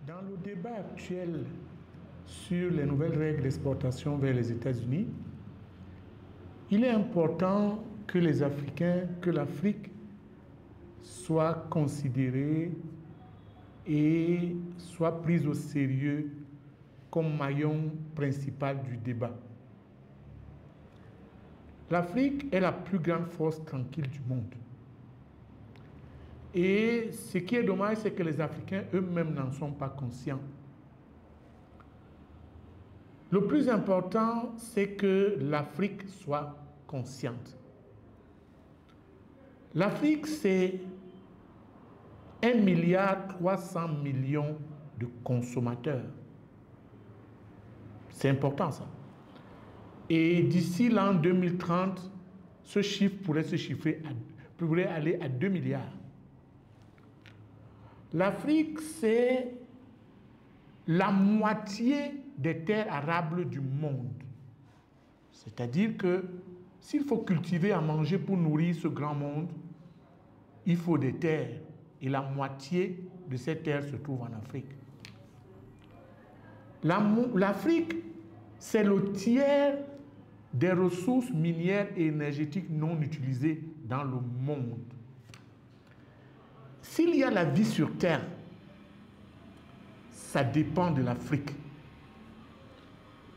Dans le débat actuel sur les nouvelles règles d'exportation vers les États-Unis, il est important que les Africains, que l'Afrique soit considérée et soit prise au sérieux comme maillon principal du débat. L'Afrique est la plus grande force tranquille du monde. Et ce qui est dommage, c'est que les Africains eux-mêmes n'en sont pas conscients. Le plus important, c'est que l'Afrique soit consciente. L'Afrique, c'est 1,3 milliard de consommateurs. C'est important, ça. Et d'ici l'an 2030, ce chiffre pourrait aller à 2 milliards. L'Afrique, c'est la moitié des terres arables du monde. C'est-à-dire que s'il faut cultiver à manger pour nourrir ce grand monde, il faut des terres. Et la moitié de ces terres se trouve en Afrique. L'Afrique, c'est le tiers des ressources minières et énergétiques non utilisées dans le monde. S'il y a la vie sur Terre, ça dépend de l'Afrique.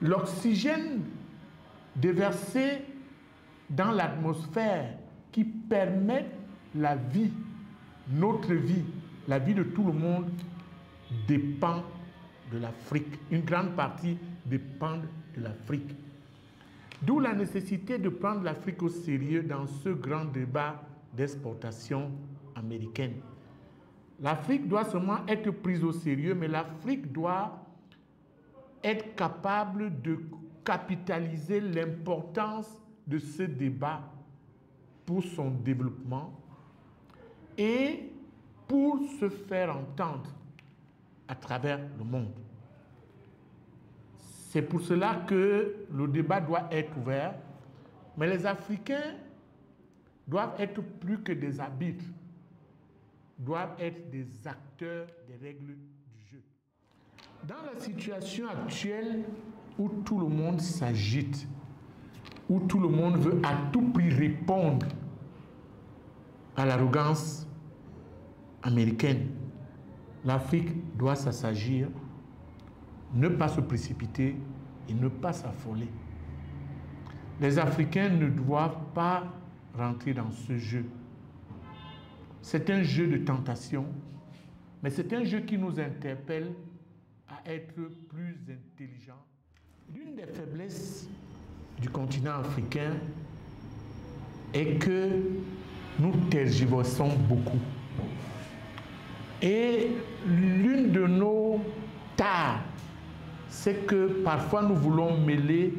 L'oxygène déversé dans l'atmosphère qui permet la vie, notre vie, la vie de tout le monde, dépend de l'Afrique. Une grande partie dépend de l'Afrique. D'où la nécessité de prendre l'Afrique au sérieux dans ce grand débat d'exportation américaine. L'Afrique doit seulement être prise au sérieux, mais l'Afrique doit être capable de capitaliser l'importance de ce débat pour son développement et pour se faire entendre à travers le monde. C'est pour cela que le débat doit être ouvert, mais les Africains doivent être plus que des arbitres, doivent être des acteurs des règles du jeu. Dans la situation actuelle où tout le monde s'agite, où tout le monde veut à tout prix répondre à l'arrogance américaine, l'Afrique doit s'assagir, ne pas se précipiter et ne pas s'affoler. Les Africains ne doivent pas rentrer dans ce jeu. C'est un jeu de tentation, mais c'est un jeu qui nous interpelle à être plus intelligents. L'une des faiblesses du continent africain est que nous tergiversons beaucoup. Et l'une de nos tares, c'est que parfois nous voulons mêler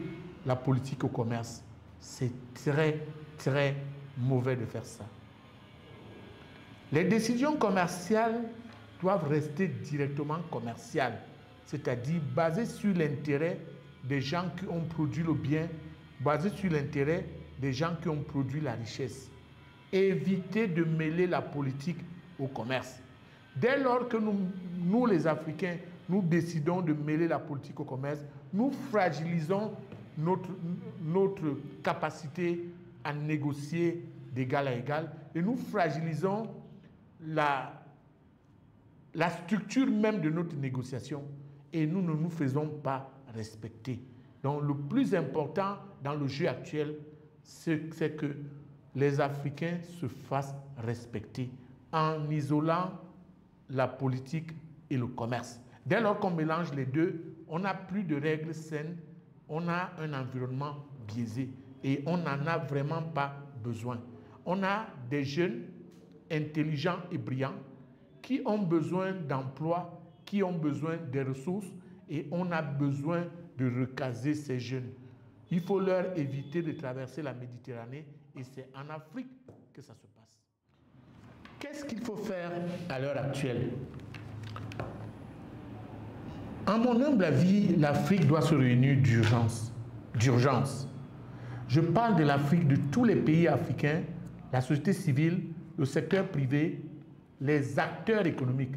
la politique au commerce. C'est très, très mauvais de faire ça. Les décisions commerciales doivent rester directement commerciales, c'est-à-dire basées sur l'intérêt des gens qui ont produit le bien, basées sur l'intérêt des gens qui ont produit la richesse. Éviter de mêler la politique au commerce. Dès lors que nous les Africains, nous décidons de mêler la politique au commerce, nous fragilisons notre capacité à négocier d'égal à égal et nous fragilisons la structure même de notre négociation et nous ne nous faisons pas respecter. Donc le plus important dans le jeu actuel, c'est que les Africains se fassent respecter en isolant la politique et le commerce. Dès lors qu'on mélange les deux, on n'a plus de règles saines, on a un environnement biaisé et on n'en a vraiment pas besoin. On a des jeunes intelligents et brillants qui ont besoin d'emploi, qui ont besoin des ressources et on a besoin de recaser ces jeunes. Il faut leur éviter de traverser la Méditerranée et c'est en Afrique que ça se passe. Qu'est-ce qu'il faut faire à l'heure actuelle? En mon humble avis, l'Afrique doit se réunir d'urgence. Je parle de l'Afrique, de tous les pays africains, la société civile, le secteur privé, les acteurs économiques.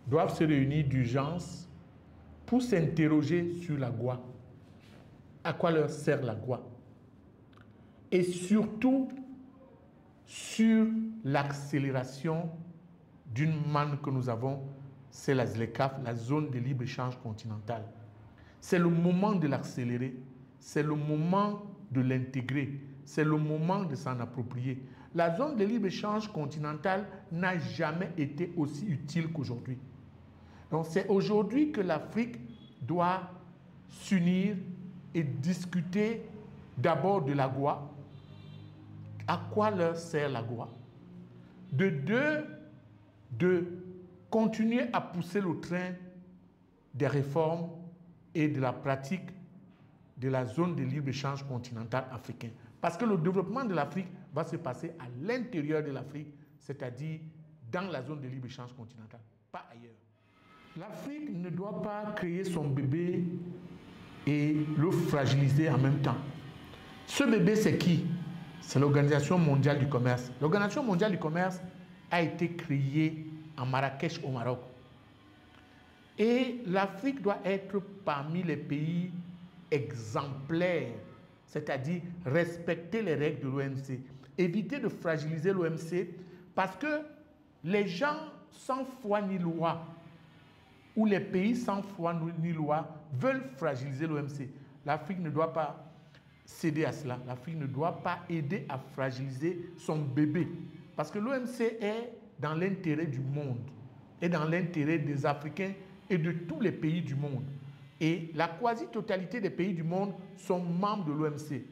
doivent se réunir d'urgence pour s'interroger sur l'AGOA. À quoi leur sert l'AGOA? Et surtout sur l'accélération d'une manne que nous avons, c'est la ZLECAf, la zone de libre-échange continentale. C'est le moment de l'accélérer, c'est le moment de l'intégrer, c'est le moment de s'en approprier. La zone de libre-échange continentale n'a jamais été aussi utile qu'aujourd'hui. Donc c'est aujourd'hui que l'Afrique doit s'unir et discuter d'abord de l'AGOA. À quoi leur sert l'AGOA? De deux, de continuer à pousser le train des réformes et de la pratique de la zone de libre-échange continentale africaine. Parce que le développement de l'Afrique va se passer à l'intérieur de l'Afrique, c'est-à-dire dans la zone de libre-échange continentale, pas ailleurs. L'Afrique ne doit pas créer son bébé et le fragiliser en même temps. Ce bébé, c'est qui? C'est l'Organisation mondiale du commerce. L'Organisation mondiale du commerce a été créée en Marrakech, au Maroc. Et l'Afrique doit être parmi les pays exemplaires, c'est-à-dire respecter les règles de l'OMC, éviter de fragiliser l'OMC, parce que les gens sans foi ni loi, ou les pays sans foi ni loi, veulent fragiliser l'OMC. L'Afrique ne doit pas céder à cela. L'Afrique ne doit pas aider à fragiliser son bébé, parce que l'OMC est dans l'intérêt du monde, et dans l'intérêt des Africains et de tous les pays du monde. Et la quasi-totalité des pays du monde sont membres de l'OMC.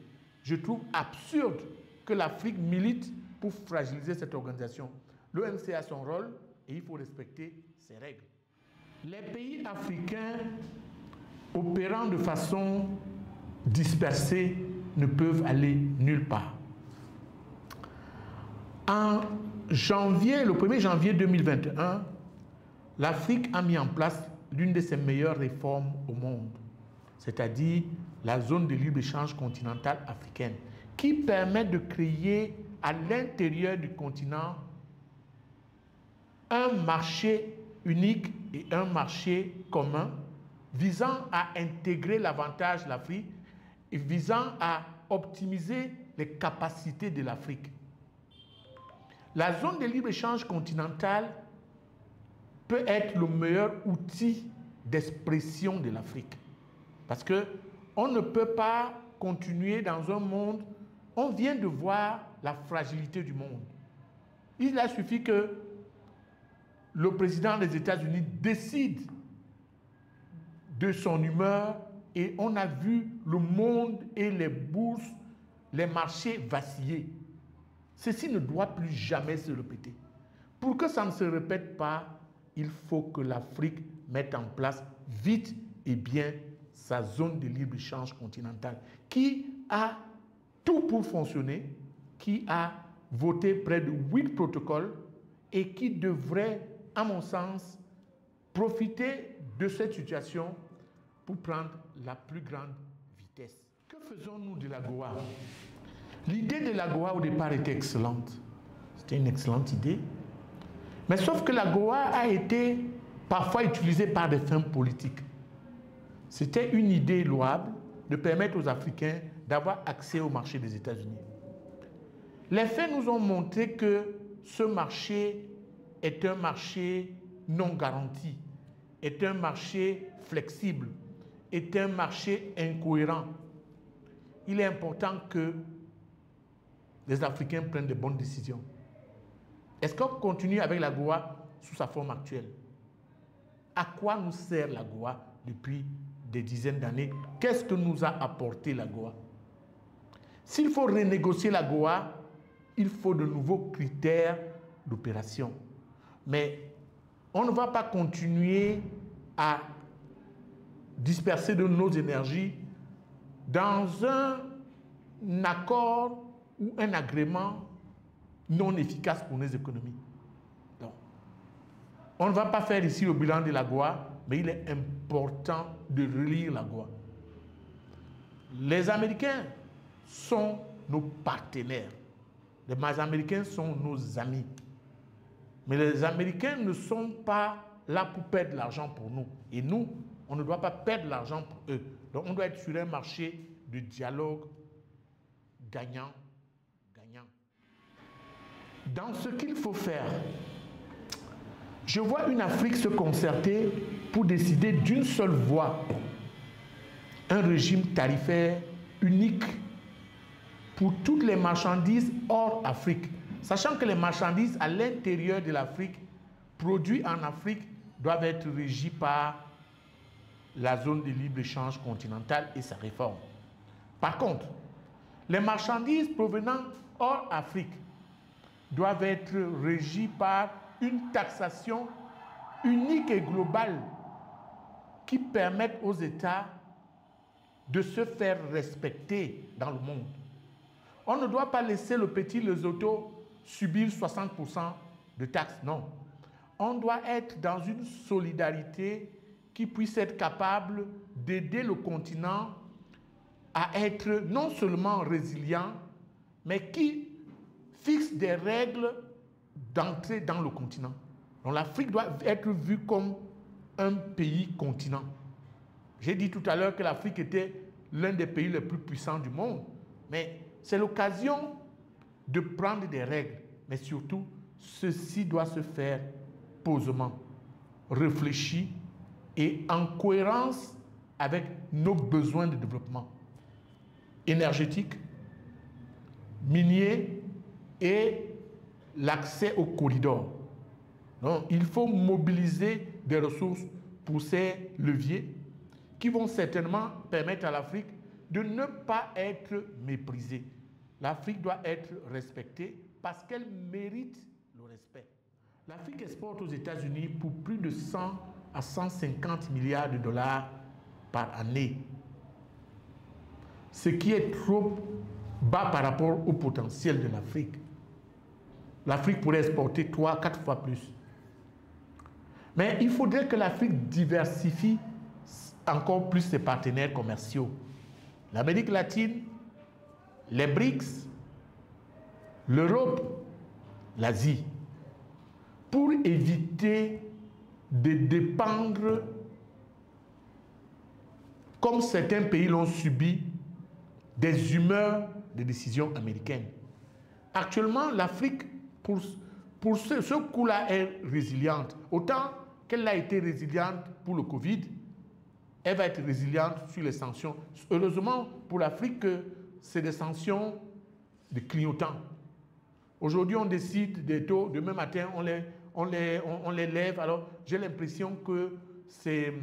Je trouve absurde que l'Afrique milite pour fragiliser cette organisation. L'OMC a son rôle et il faut respecter ses règles. Les pays africains opérant de façon dispersée ne peuvent aller nulle part. En janvier, le 1er janvier 2021, l'Afrique a mis en place l'une de ses meilleures réformes au monde, c'est-à-dire la zone de libre-échange continentale africaine, qui permet de créer à l'intérieur du continent un marché unique et un marché commun visant à intégrer l'avantage de l'Afrique et visant à optimiser les capacités de l'Afrique. La zone de libre-échange continentale peut être le meilleur outil d'expression de l'Afrique. Parce qu'on ne peut pas continuer dans un monde, on vient de voir la fragilité du monde. Il a suffi que le président des États-Unis décide de son humeur et on a vu le monde et les bourses, les marchés vaciller. Ceci ne doit plus jamais se répéter. Pour que ça ne se répète pas, il faut que l'Afrique mette en place vite et bien sa zone de libre-échange continentale qui a tout pour fonctionner, qui a voté près de 8 protocoles et qui devrait, à mon sens, profiter de cette situation pour prendre la plus grande vitesse. Que faisons-nous de l'AGOA? L'idée de l'AGOA au départ était excellente. C'était une excellente idée. Mais sauf que l'AGOA a été parfois utilisée par des fins politiques. C'était une idée louable de permettre aux Africains d'avoir accès au marché des États-Unis. Les faits nous ont montré que ce marché est un marché non garanti, est un marché flexible, est un marché incohérent. Il est important que les Africains prennent de bonnes décisions. Est-ce qu'on continue avec l'AGOA sous sa forme actuelle? À quoi nous sert l'AGOA depuis des dizaines d'années? Qu'est-ce que nous a apporté l'AGOA? S'il faut renégocier l'AGOA, il faut de nouveaux critères d'opération. Mais on ne va pas continuer à disperser de nos énergies dans un accord ou un agrément non efficace pour nos économies. Donc, on ne va pas faire ici le bilan de l'AGOA, mais il est important de relire l'AGOA. Les Américains sont nos partenaires. Les Américains sont nos amis. Mais les Américains ne sont pas là pour perdre de l'argent pour nous. Et nous, on ne doit pas perdre de l'argent pour eux. Donc on doit être sur un marché de dialogue gagnant-gagnant. Dans ce qu'il faut faire, je vois une Afrique se concerter pour décider d'une seule voix, un régime tarifaire unique pour toutes les marchandises hors Afrique, sachant que les marchandises à l'intérieur de l'Afrique, produites en Afrique, doivent être régies par la zone de libre-échange continentale et sa réforme. Par contre, les marchandises provenant hors Afrique doivent être régies par une taxation unique et globale qui permette aux États de se faire respecter dans le monde. On ne doit pas laisser le petit Lesotho subir 60% de taxes, non. On doit être dans une solidarité qui puisse être capable d'aider le continent à être non seulement résilient, mais qui fixe des règles d'entrée dans le continent. Donc l'Afrique doit être vue comme un pays-continent. J'ai dit tout à l'heure que l'Afrique était l'un des pays les plus puissants du monde, mais c'est l'occasion de prendre des règles, mais surtout, ceci doit se faire posément, réfléchi et en cohérence avec nos besoins de développement énergétique, minier et l'accès aux corridors. Donc, il faut mobiliser des ressources pour ces leviers qui vont certainement permettre à l'Afrique de ne pas être méprisée. L'Afrique doit être respectée parce qu'elle mérite le respect. L'Afrique exporte aux États-Unis pour plus de 100 à 150 milliards de dollars par année, ce qui est trop bas par rapport au potentiel de l'Afrique. L'Afrique pourrait exporter 3 à 4 fois plus. Mais il faudrait que l'Afrique diversifie encore plus ses partenaires commerciaux. L'Amérique latine, les BRICS, l'Europe, l'Asie, pour éviter de dépendre, comme certains pays l'ont subi, des humeurs de décisions américaines. Actuellement, l'Afrique, pour ce coup-là, est résiliente. Autant qu'elle a été résiliente pour le Covid, elle va être résiliente sur les sanctions. Heureusement pour l'Afrique que c'est des sanctions de clignotants. Aujourd'hui, on décide des taux, demain matin, on les lève. Alors, j'ai l'impression que c'est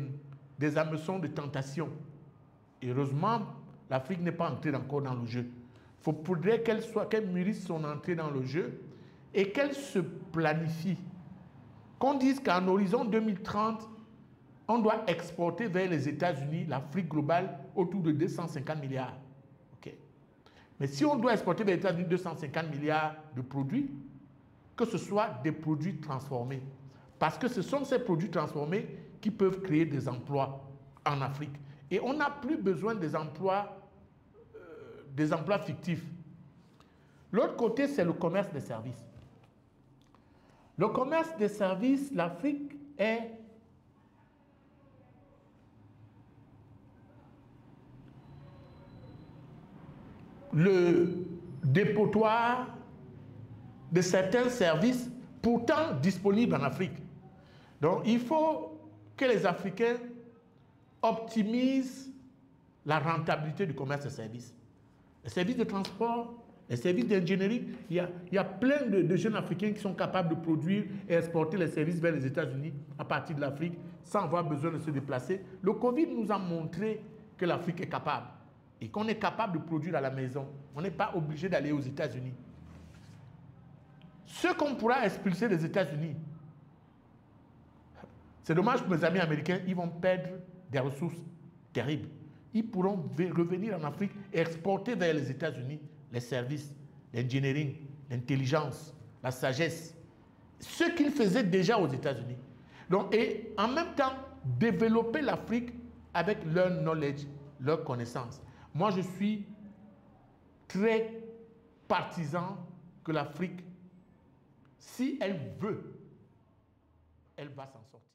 des hameçons de tentation. Et heureusement, l'Afrique n'est pas entrée encore dans le jeu. Il faudrait qu'elle mûrisse son entrée dans le jeu et qu'elle se planifie. Qu'on dise qu'en horizon 2030, on doit exporter vers les États-Unis, l'Afrique globale, autour de 250 milliards. Okay. Mais si on doit exporter vers les États-Unis 250 milliards de produits, que ce soit des produits transformés. Parce que ce sont ces produits transformés qui peuvent créer des emplois en Afrique. Et on n'a plus besoin des emplois fictifs. L'autre côté, c'est le commerce des services. Le commerce des services, l'Afrique est le dépotoir de certains services pourtant disponibles en Afrique. Donc, il faut que les Africains optimisent la rentabilité du commerce des services. Les services de transport, les services d'ingénierie, il y a plein de jeunes Africains qui sont capables de produire et exporter les services vers les États-Unis à partir de l'Afrique sans avoir besoin de se déplacer. Le Covid nous a montré que l'Afrique est capable et qu'on est capable de produire à la maison. On n'est pas obligé d'aller aux États-Unis. Ce qu'on pourra expulser des États-Unis, c'est dommage pour mes amis américains, ils vont perdre des ressources terribles. Ils pourront revenir en Afrique et exporter vers les États-Unis les services, l'engineering, l'intelligence, la sagesse, ce qu'ils faisaient déjà aux États-Unis. Donc, et en même temps, développer l'Afrique avec leur knowledge, leur connaissance. Moi, je suis très partisan que l'Afrique, si elle veut, elle va s'en sortir.